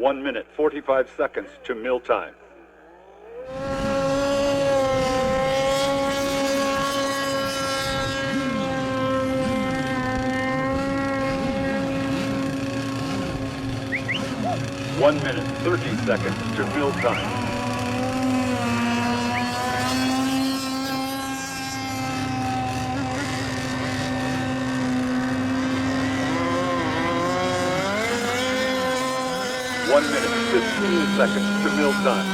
1 minute, 45 seconds to meal time. One minute, 30 seconds to meal time. One minute, 15 seconds to meal time.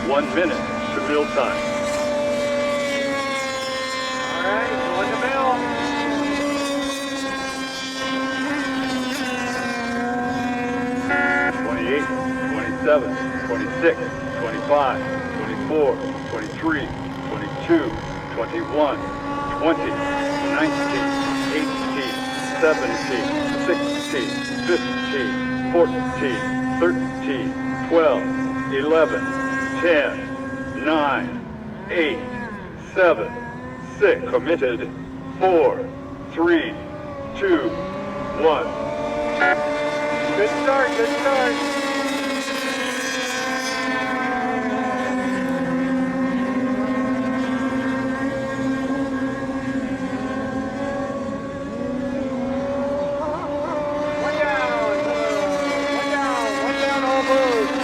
One minute to meal time. All right, going to meal. $28, $27, $26, $25, $24, $23, $22, $21, $20, $19, $18, $17, $16, $15, $14, $13, $12, $11, 10, 9, 8, 7, 6, committed, 4, 3, 2, 1. Good start, good start. One down, almost.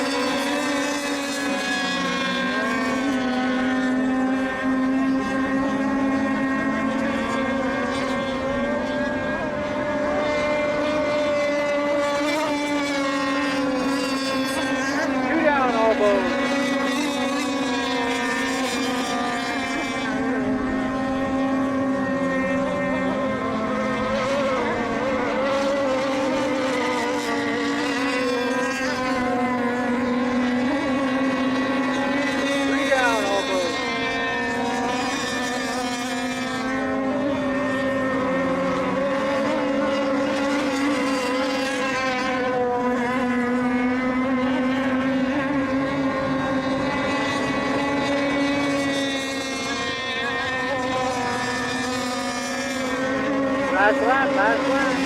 Last lap, last lap.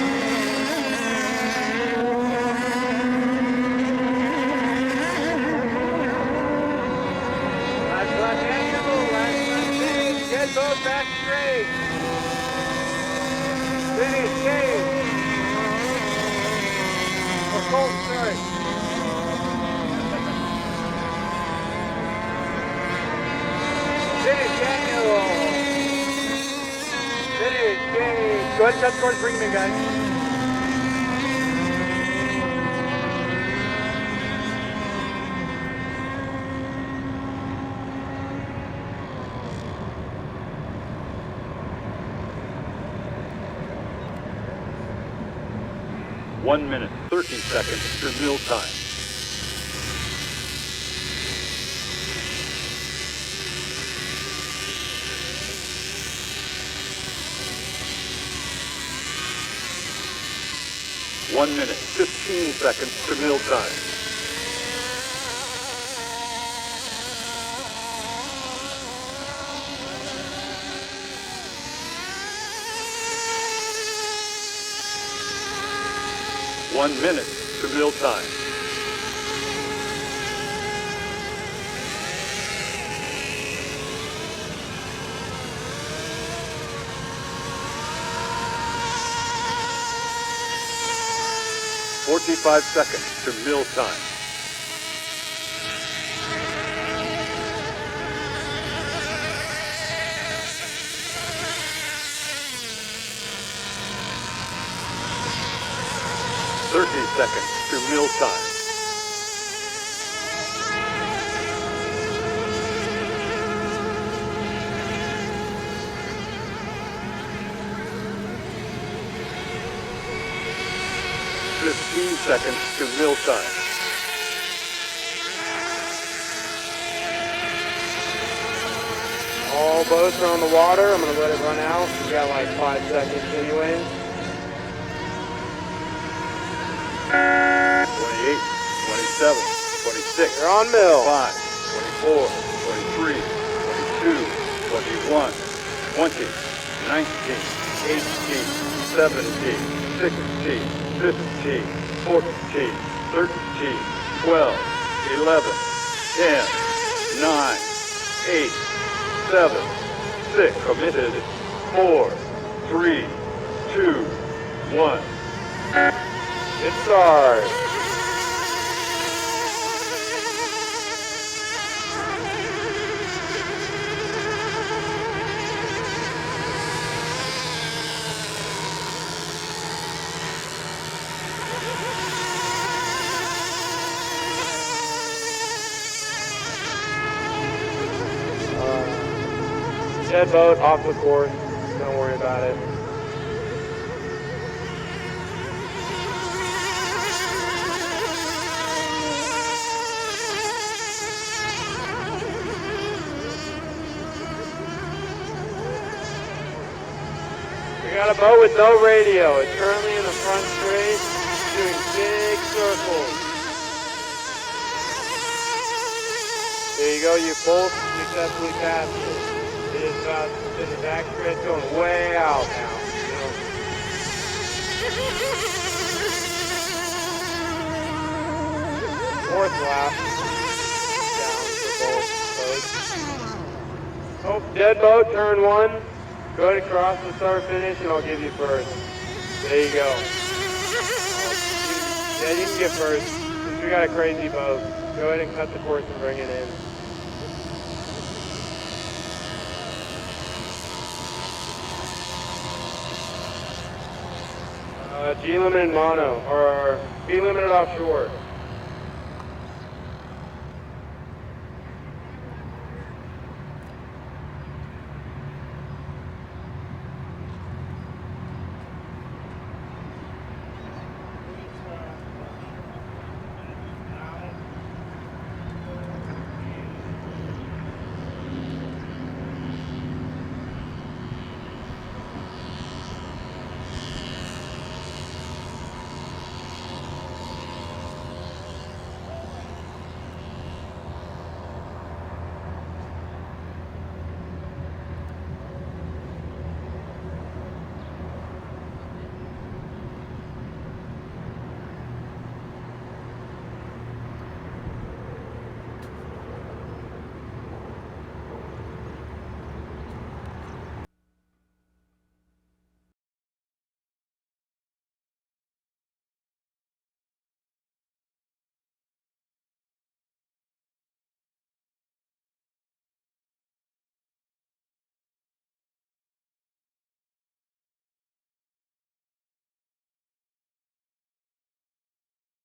Last lap, Daniel. Last lap, finish. Get both back straight. Finish, Dave. Or Colton, sorry. Finish, Daniel. Finish, Dave. Go ahead and shut the doors, bring them in, guys. One minute, 30 seconds to meal time. One minute, 15 seconds to meal time. One minute to meal time. "45 seconds to meal time. Seconds to meal time. "15 seconds to meal time. All boats are on the water. I'm going to let it run out. We got like 5 seconds anyway. 28, 27, 26. You're on mill. 5, 24, 23, 22, 21, 20, 19, 18, 17, 16, 15, 14, 13, 12, 11, 10, 9, 8, 7, 6, committed, 4, 3, 2, 1. Good start. Dead boat off the course. Don't worry about it. We got a boat with no radio. It's currently in the front straight, doing big circles. There you go, you both successfully passed it. It is about in the back stretch going way out now. Fourth lap. Down for both boats. Oh, dead boat, turn one. Go ahead and cross the start finish and I'll give you first. There you go. Yeah, you can get first. Since we got a crazy boat, go ahead and cut the course and bring it in. G limited mono, or B limited offshore.